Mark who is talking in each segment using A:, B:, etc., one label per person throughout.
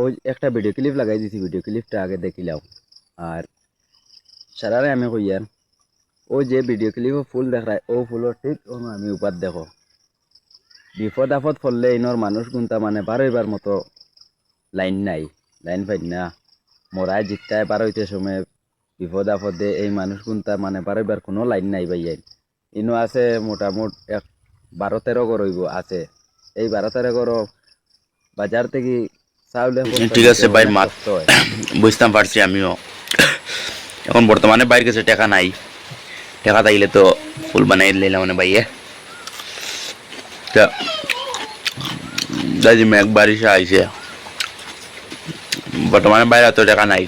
A: ওই একটা video clip লাগাই দিছি, ভিডিও ক্লিপটা আগে দেখিলাম। আর সারারে আমি কইয়ার ও যে ভিডিও ক্লিপও ফুল দেখায় ও ফুলও ঠিক আমি উপার দেখো বিপদ আপদ পড়লে ইনর মানুষ গুনতা মানে বারোইবার মতো লাইন নাই, লাইন পাই না মরায় জিততায় পার হইতে সময় বিপদ আপদে এই মানুষ গুনতা মানে বারোইবার কোনো লাইন নাই ভাইয়াই। ইনো আছে মোটামুট 12-13 ঘর হইব আছে। এই 12-13 ঘর বাজার থেকে চাউলে বস্তা
B: ঠিক
A: দিতে
B: আছে ভাই,
A: অনেক
B: মাত
A: কষ্ট হয়।
B: বুঝতাম পারছি আমিও। এখন বর্তমানে বাইরের কাছে টাকা নাই, টাকা থাকলে তো ফুল বানাই লাইলাম মানে ভাইয়ে। তা দাদি মেঘ বারিশা আইছে, বর্তমানে বাইরে তো টাকা নাই,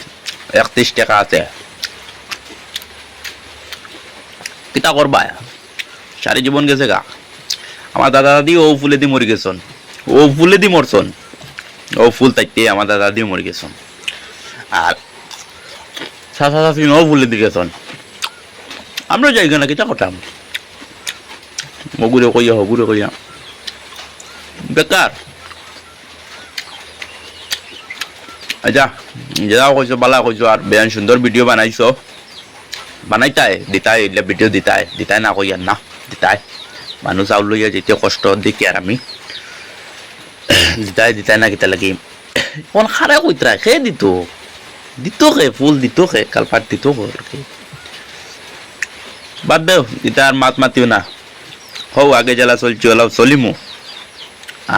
B: 31 টাকা আছে। কিতা করবা, সারি জীবন গেছে গা। আমার দাদা দাদি ও ফুলে দি মরি গেছন, ও ফুলে দি মরছন, ও ফুল তাইতে আমার দাদা দাদি মরি গেছন। আর চাচা চাচি ও ফুলে দি গেছন, আমরা যাই না কিতা করতাম, মগুরে কইয়া হগুরে কইয়া বেকার। আচ্ছা যা কইছো বালা কইছো, আর বেয়ান সুন্দর ভিডিও বানাইছো, বানাইতাই দিতাই এলে ভিডিও দিতাই দিতাই না কইয়ার না দিতাই। মানুষ চাউল লইয়া যেতে কষ্ট দেখি আর আমি দিতাই দিতাই না কিতা লাগি কোন খারে কইতরা খে দিত দিত খে ফুল দিত খে কালপাট দিত খে। বাদ দেও এটা আর মাত মাতিও না, হও আগে জ্বালা চলছি ওলাও চলিমু।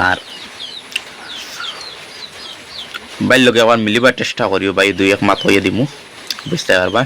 B: আর বাইর লগে আবার মিলিবার চেষ্টা করিও ভাই, 2-1 মাত হইয়া দিমু, বুঝতে পারবা।